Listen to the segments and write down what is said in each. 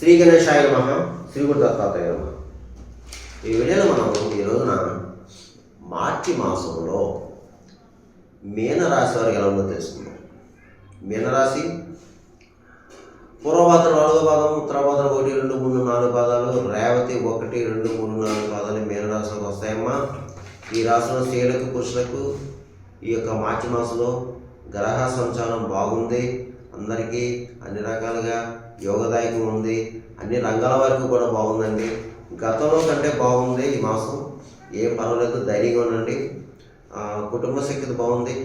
శ్రీ గణేశాయ నమః. శ్రీ గురు దత్తాత్రేయ నమః. ఈ వీడియోలో మనం ఈ రోజున మార్చి మాసంలో మీనరాశి వారికి ఎలా ఉందో తెలుసుకుందాం. మీనరాశి పూర్వభాద్ర 4వ పాదం, ఉత్తరాభాద్ర 1, 2, 3, 4 పాదాలు, రేవతి 1, 2, 3, 4 పాదాలు మీనరాశిలోకి వస్తాయమ్మా. ఈ రాశిలో స్త్రీలకు పురుషులకు ఈ యొక్క మార్చి మాసంలో గ్రహ సంచారం బాగుంది. అందరికీ అన్ని రకాలుగా యోగదాయకం ఉంది. అన్ని రంగాల వరకు కూడా బాగుందండి. గతంలో కంటే బాగుంది ఈ మాసం. ఏం పర్వాలేదు, ధైర్యంగా ఉండండి. కుటుంబ శక్తి బాగుంది.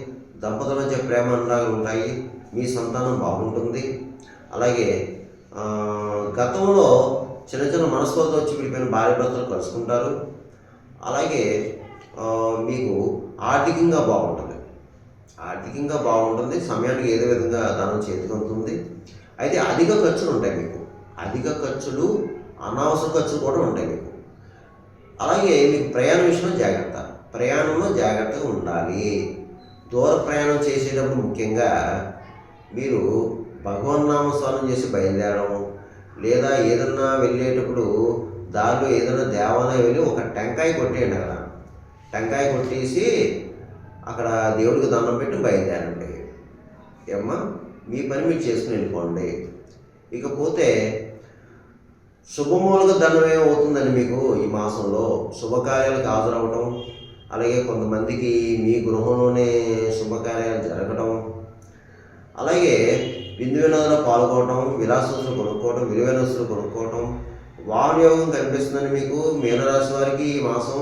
దంపతుల మధ్య ప్రేమ అనురాగాలు ఉంటాయి. మీ సంతానం బాగుంటుంది. అలాగే గతంలో చిన్న చిన్న మనస్పర్ధ వచ్చి విడిపోయిన భార్య భర్తలు కలుసుకుంటారు. అలాగే మీకు ఆర్థికంగా బాగుంటుంది. సమయానికి ఏదో విధంగా ధనం చేతికి అందుతుంది. అయితే అధిక ఖర్చులు ఉంటాయి మీకు. అధిక ఖర్చులు, అనవసర ఖర్చులు కూడా ఉంటాయి మీకు. అలాగే మీకు ప్రయాణ విషయంలో ప్రయాణంలో జాగ్రత్తగా ఉండాలి. దూర ప్రయాణం చేసేటప్పుడు ముఖ్యంగా మీరు భగవన్నామస్మరణ చేసి బయలుదేరడం, లేదా ఏదన్నా వెళ్ళేటప్పుడు దారిలో ఏదైనా దేవాలయం వెళ్ళి ఒక టెంకాయ కొట్టేయండి. అక్కడ టెంకాయ కొట్టేసి అక్కడ దేవుడికి దండం పెట్టి బయలుదేరండి. ఏమ్మా, మీ పని మీరు చేసుకుని వెళ్ళిపోండి. ఇకపోతే శుభమూలక దండం ఏమవుతుందండి మీకు ఈ మాసంలో? శుభకార్యాలకు హాజరవటం, అలాగే కొంతమందికి మీ గృహంలోనే శుభకార్యాలు జరగడం, అలాగే విందు వినోదంలో పాల్గొనడం, విలాసవస్తులు కొనుక్కోవడం, విలువైన వస్తువులు కొనుక్కోవడం, వాహన యోగం కనిపిస్తుందని మీకు. మీనరాశి వారికి ఈ మాసం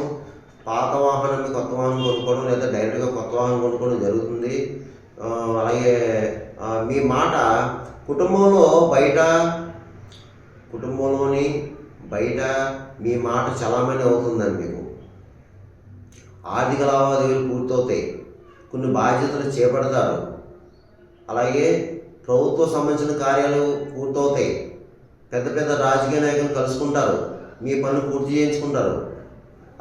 పాత వాహనాన్ని కొత్త వాహనం కొనుక్కోవడం, లేదా డైరెక్ట్గా కొత్త వాహనం కొనుక్కోవడం జరుగుతుంది. అలాగే మీ మాట కుటుంబంలోని బయట మీ మాట చలామణి అవుతుందని మీకు. ఆర్థిక లావాదేవీలు పూర్తవుతాయి. కొన్ని బాధ్యతలు చేపడతారు. అలాగే ప్రభుత్వ సంబంధించిన కార్యాలు పూర్తవుతాయి. పెద్ద పెద్ద రాజకీయ నాయకులు కలుసుకుంటారు. మీ పనులు పూర్తి చేయించుకుంటారు.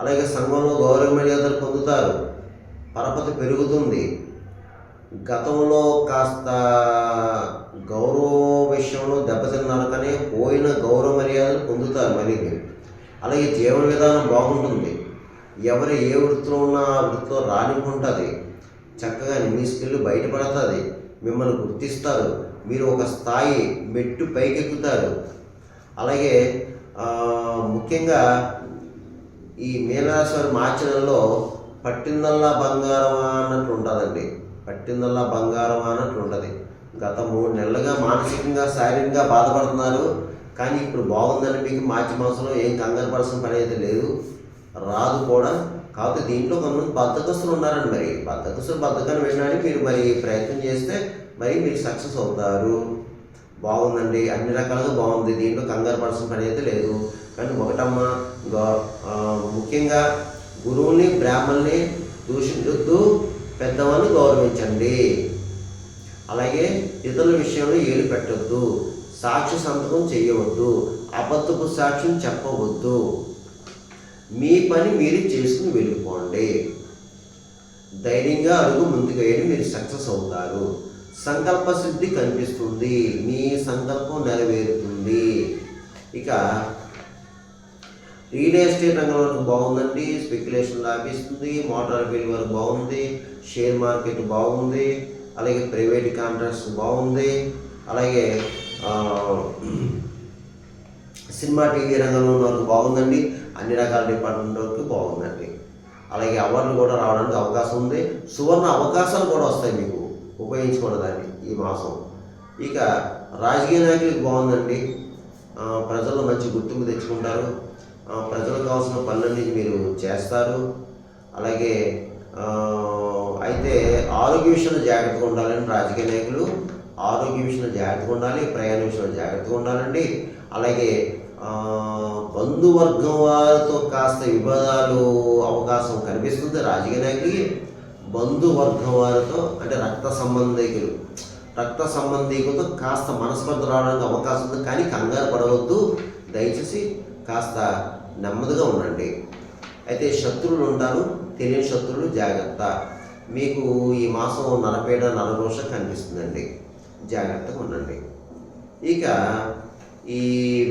అలాగే సంఘంలో గౌరవ మర్యాదలు పొందుతారు. పరపతి పెరుగుతుంది. గతంలో కాస్త గౌరవ విషయంలో దెబ్బతిన్నారు, కానీ పోయిన గౌరవ మర్యాదలు పొందుతారు మళ్ళీ. అలాగే జీవన విధానం బాగుంటుంది. ఎవరు ఏ వృత్తిలో ఉన్నా ఆ వృత్తిలో రానికుంటుంది. చక్కగా మీ స్కిల్ బయటపడుతుంది. మిమ్మల్ని గుర్తిస్తారు. మీరు ఒక స్థాయి మెట్టు పైకెక్కుతారు. అలాగే ముఖ్యంగా ఈ మీనరాశి వారి మార్చి నెలలో పట్టిందల్లా బంగారమా అన్నట్లు ఉంటుందండి. గత 3 నెలలుగా మానసికంగా, శారీరకంగా బాధపడుతున్నారు. కానీ ఇప్పుడు బాగుందని మీకు. మార్చి మాసంలో ఏం కంగారు పడాల్సిన పని అయితే లేదు, రాదు కూడా. కాకపోతే దీంట్లో కొంతమంది బద్ధకస్తులు ఉన్నారండి. మరి బద్ధకాన్ని వినడానికి మీరు ప్రయత్నం చేస్తే మీరు సక్సెస్ అవుతారు. బాగుందండి, అన్ని రకాలుగా బాగుంది. దీంట్లో కంగారు పడాల్సిన పని అయితే లేదు. కానీ ఒకటమ్మా, ముఖ్యంగా గురువుని, బ్రాహ్మణుల్ని దూషించొద్దు. పెద్దవాళ్ళని గౌరవించండి. అలాగే ఇతరుల విషయంలో ఏలు పెట్టొద్దు. సాక్షి సంతకం చేయవద్దు. అబద్ధపు సాక్ష్యం చెప్పవద్దు. మీ పని మీరు చేసుకుని వెళ్ళిపోండి. ధైర్యంగా అడుగు ముందుకు వేయండి. మీరు సక్సెస్ అవుతారు. సంకల్ప సిద్ధి కనిపిస్తుంది. మీ సంకల్పం నెరవేరుతుంది. ఇక రియల్ ఎస్టేట్ రంగం వరకు బాగుందండి. స్పెక్యులేషన్ లాభిస్తుంది. మోటార్ ఫీల్డ్ వరకు బాగుంది. షేర్ మార్కెట్ బాగుంది. అలాగే ప్రైవేట్ కాంట్రాక్ట్స్ బాగుంది. అలాగే సినిమా, టీవీ రంగంలో వరకు బాగుందండి. అన్ని రకాల డిపార్ట్మెంట్ వరకు బాగుందండి. అలాగే అవార్డులు కూడా రావడానికి అవకాశం ఉంది. సువర్ణ అవకాశాలు కూడా వస్తాయి మీకు. ఉపయోగించుకోవడం దాన్ని ఈ మాసం. ఇక రాజకీయ నాయకులకు బాగుందండి. ప్రజల్లో మంచి గుర్తింపు తెచ్చుకుంటారు. ప్రజలకు కావాల్సిన పనులన్నీ మీరు చేస్తారు. అలాగే అయితే ఆరోగ్య విషయంలో జాగ్రత్తగా ఉండాలండి. రాజకీయ నాయకులు ఆరోగ్య విషయంలో జాగ్రత్తగా ఉండాలి. ప్రయాణ విషయంలో జాగ్రత్తగా ఉండాలండి. అలాగే బంధువర్గం వారితో కాస్త వివాదాలు అవకాశం కనిపిస్తుంది రాజకీయ నాయకులకి. బంధువర్గం వారితో అంటే రక్త సంబంధికులతో కాస్త మనస్పర్ధ రావడానికి అవకాశం ఉంది. కానీ కంగారు పడవద్దు. దయచేసి కాస్త నెమ్మదిగా ఉండండి. అయితే శత్రువులు ఉంటారు. తెలియని శత్రువులు జాగ్రత్త. మీకు ఈ మాసం నరపేట, నరఘోష కనిపిస్తుందండి. జాగ్రత్తగా ఉండండి. ఇక ఈ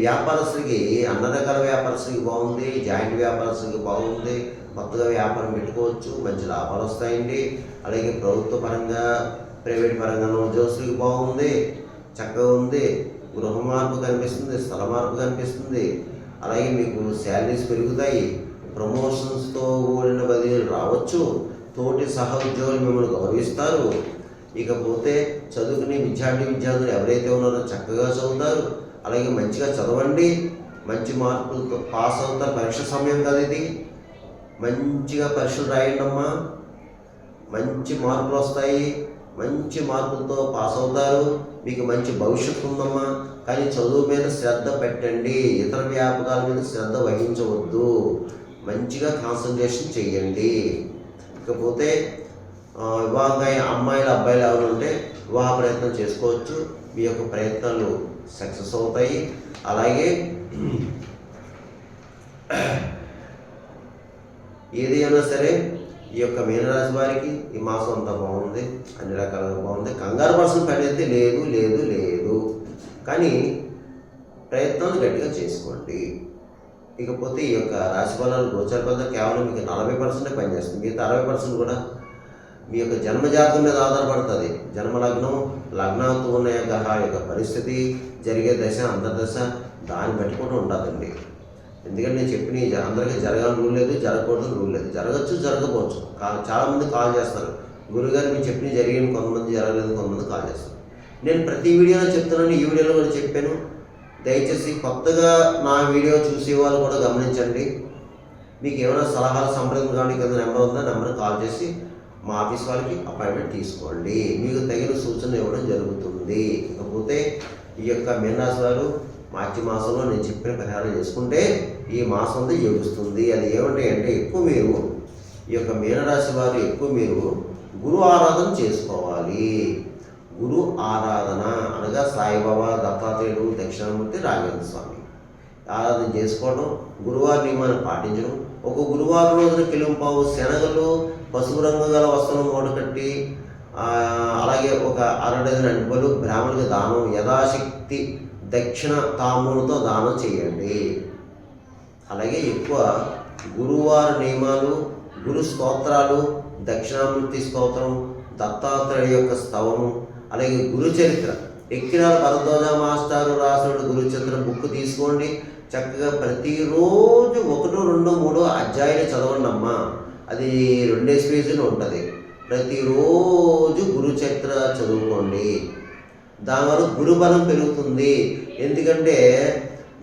వ్యాపారస్తులకి అన్ని రకాల వ్యాపారస్తులకి బాగుంది, జాయింట్ వ్యాపారస్తులకి బాగుంది, కొత్తగా వ్యాపారం పెట్టుకోవచ్చు, మంచి లాభాలు వస్తాయండి. అలాగే ప్రభుత్వ పరంగా ప్రైవేట్ పరంగా ఉద్యోగస్తులకి బాగుంది, చక్కగా ఉంది. గృహ మార్పు కనిపిస్తుంది, స్థల మార్పు కనిపిస్తుంది. అలాగే మీకు శాలరీస్ పెరుగుతాయి, ప్రమోషన్స్తో కూడిన బదిలీలు రావచ్చు, తోటి సహ ఉద్యోగులు మిమ్మల్ని గౌరవిస్తారు. ఇకపోతే చదువుకునే విద్యార్థులు ఎవరైతే ఉన్నారో చక్కగా చదువుతారు. అలాగే మంచిగా చదవండి, మంచి మార్కులతో పాస్ అవుతారు. పరీక్ష సమయం కదా ఇది, మంచిగా పరీక్షలు రాయండి అమ్మా, మంచి మార్కులు వస్తాయి, మంచి మార్కులతో పాస్ అవుతారు. మీకు మంచి భవిష్యత్తు ఉందమ్మా. కానీ చదువు మీద శ్రద్ధ పెట్టండి, ఇతర వ్యాపకాల మీద శ్రద్ధ వహించవద్దు, మంచిగా కాన్సన్ట్రేషన్ చేయండి. ఇకపోతే వివాహంగా అమ్మాయిలు అబ్బాయిలు ఎవరు ఉంటే వివాహ ప్రయత్నం చేసుకోవచ్చు, మీ యొక్క ప్రయత్నాలు సక్సెస్ అవుతాయి. అలాగే ఏదైనా సరే ఈ యొక్క మీనరాశి వారికి ఈ మాసం అంతా బాగుంది, అన్ని రకాలుగా బాగుంది. కంగారు పర్సన్ పని అయితే లేదు లేదు లేదు, కానీ ప్రయత్నాలు గట్టిగా చేసుకోండి. ఇకపోతే ఈ యొక్క రాశి ఫలాలు గోచర ఫలితాలు కేవలం మీకు 40% పనిచేస్తుంది, మిగతా 60% కూడా మీ యొక్క జన్మజాతకం మీద ఆధారపడుతుంది. జన్మలగ్నం, లగ్నాలతో ఉన్న గ్రహాల యొక్క పరిస్థితి, జరిగే దశ, అంతర్దశ, దాన్ని బట్టి కూడా ఉంటుందండి. ఎందుకంటే నేను చెప్పిన అందరికీ జరగాలని రూల్ లేదు, జరగకూడదు రూల్ లేదు. జరగచ్చు, జరగకపోవచ్చు. చాలామంది కాల్ చేస్తారు, గురుగారు మీరు చెప్పిన జరిగిన, కొంతమంది జరగలేదు, కొంతమంది కాల్ చేస్తారు. నేను ప్రతి వీడియోలో చెప్తున్నాను, ఈ వీడియోలో కూడా చెప్పాను. దయచేసి కొత్తగా నా వీడియో చూసే వాళ్ళు కూడా గమనించండి. మీకు ఏమైనా సలహాలు సంప్రదింపు కానీ కింద నెంబర్ ఉందా, నెంబర్కి కాల్ చేసి మా ఆఫీస్ వాళ్ళకి అపాయింట్మెంట్ తీసుకోండి, మీకు తగిన సూచనలు ఇవ్వడం జరుగుతుంది. ఇకపోతే ఈ యొక్క మీనరాశి వారు మార్చి మాసంలో నేను చెప్పిన పరిహారం చేసుకుంటే ఈ మాసంతో యోగిస్తుంది. అది ఏమంటే ఎక్కువ మీరు ఈ యొక్క మీనరాశి వారు మీరు గురు ఆరాధన చేసుకోవాలి. గురు ఆరాధన అనగా సాయిబాబా, దత్తాత్రేయుడు, దక్షిణామూర్తి, రాఘవేంద్ర స్వామి ఆరాధన చేసుకోవడం, గురువారి నియమాన్ని పాటించడం. ఒక గురువారం రోజున కిలుంపావు శనగలు, పసుపు రంగు గల వస్త్రం మూట కట్టి, అలాగే ఒక 1/2 డజన్ అంటుపలు బ్రాహ్మణులకు దానం, యథాశక్తి దక్షిణ తాములతో దానం చేయండి. అలాగే ఎక్కువ గురువారి నియమాలు, గురు స్తోత్రాలు, దక్షిణామూర్తి స్తోత్రం, దత్తాత్రేయ యొక్క స్తవము, అలాగే గురు చరిత్ర, ఎక్కినాల భరద్వాజ మాస్టారు రాసిన గురు చరిత్ర బుక్ తీసుకోండి. చక్కగా ప్రతిరోజు 1, 2, 3 అధ్యాయాలు చదవండి అమ్మా. అది 2 పేజీలు ఉంటుంది. ప్రతిరోజు గురు చరిత్ర చదువుకోండి, దానివల్ల గురుబలం పెరుగుతుంది. ఎందుకంటే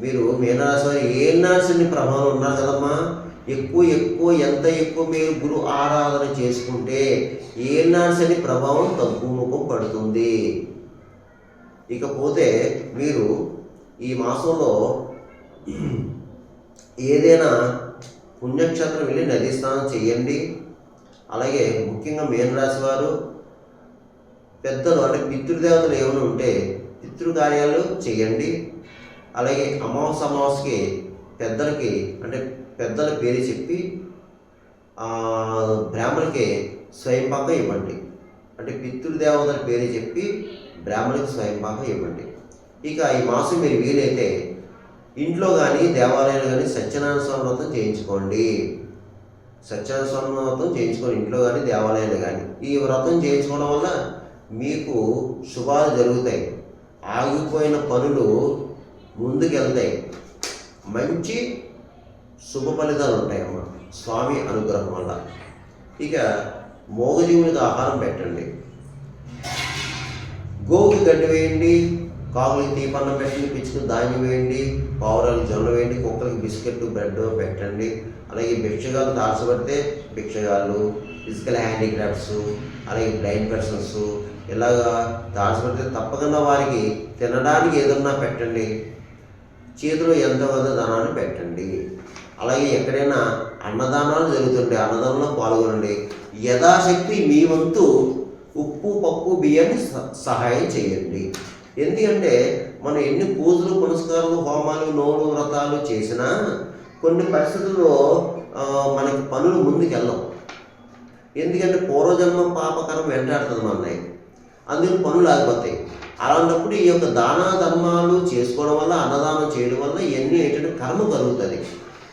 మీరు మీనరాశి వారు ఏనాశని ప్రభావం ఉన్నారు కదమ్మా. ఎంత ఎక్కువ మీరు గురు ఆరాధన చేసుకుంటే ఏనాశని ప్రభావం తగ్గుముఖం పడుతుంది. ఇకపోతే మీరు ఈ మాసంలో ఏదైనా పుణ్యక్షేత్రం వెళ్ళి నదీ స్నానం చేయండి. అలాగే ముఖ్యంగా మీనరాశి వారు పెద్దలు అంటే పితృదేవతలు ఏమైనా ఉంటే పితృకార్యాలు చేయండి. అలాగే అమావాస్యకి పెద్దలకి అంటే పెద్దల పేరు చెప్పి బ్రాహ్మణులకి స్వయంపాకం ఇవ్వండి. అంటే పితృదేవతల పేరు చెప్పి బ్రాహ్మణులకి స్వయంపాకం ఇవ్వండి. ఇక ఈ మాసం మీరు వీలైతే ఇంట్లో కానీ దేవాలయాలు కానీ సత్యనారాయణ స్వామి వ్రతం చేయించుకోండి. సత్యనారాయణ స్వామి వ్రతం చేయించుకోండి ఇంట్లో కానీ దేవాలయాలు కానీ. ఈ వ్రతం చేయించుకోవడం వల్ల మీకు శుభాలు జరుగుతాయి, ఆగిపోయిన పనులు ముందుకెళ్తాయి, మంచి శుభ ఫలితాలు ఉంటాయమ్మా స్వామి అనుగ్రహం వల్ల. ఇక మోగజీవునికి ఆహారం పెట్టండి, గోవుకి గడ్డి వేయండి, కాకులకి తీపన్నం పెట్టండి, పిచ్చుకు ధాన్యం వేయండి, పావురాలకు జొన్న వేయండి, కుక్కలకి బిస్కెట్ బ్రెడ్ పెట్టండి. అలాగే భిక్షగాళ్ళు తారసపడితే భిక్షగాళ్ళు, ఫిజికల్ హ్యాండిక్రాఫ్ట్స్, అలాగే బ్లైండ్ పర్సన్స్ ఇలాగా తారసపడితే తప్పకుండా వారికి తినడానికి ఏదన్నా పెట్టండి, చేతిలో ఎంతో కొంత ధనాన్ని పెట్టండి. అలాగే ఎక్కడైనా అన్నదానాలు జరుగుతుంటే అన్నదానంలో పాల్గొనండి. యథాశక్తి మీ వంతు ఉప్పు, పప్పు, బియ్యాన్ని సహాయం చేయండి. ఎందుకంటే మనం ఎన్ని పూజలు, పునస్కారాలు, హోమాలు, నోలు, వ్రతాలు చేసినా కొన్ని పరిస్థితుల్లో మనకి పనులు ముందుకు వెళ్ళవు. ఎందుకంటే పూర్వజన్మ పాపకరం వెంటాడుతుంది మనని. అందుకు పనులు ఆగిపోతాయి. అలాంటప్పుడు ఈ యొక్క దాన ధర్మాలు చేసుకోవడం వల్ల, అన్నదానం చేయడం వల్ల ఇవన్నీ ఏంటంటే కర్మ కలుగుతుంది.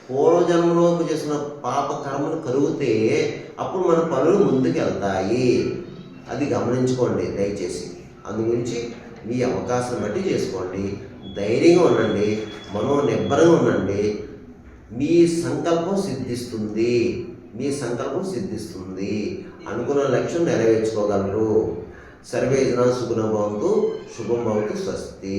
పూర్వజన్మలో చేసిన పాప కర్మలు కలుగుతే అప్పుడు మన పనులు ముందుకు వెళ్తాయి. అది గమనించుకోండి దయచేసి. అందుగురించి మీ అవకాశం బట్టి చేసుకోండి. ధైర్యంగా ఉండండి, మనోనిబ్బరంగా ఉండండి. మీ సంకల్పం సిద్ధిస్తుంది, మీ సంకల్పం సిద్ధిస్తుంది. అనుకున్న లక్ష్యం నెరవేర్చుకోగలరు. సర్వే జనా సుఖినో భవంతు. శుభం భవతు. స్వస్తి.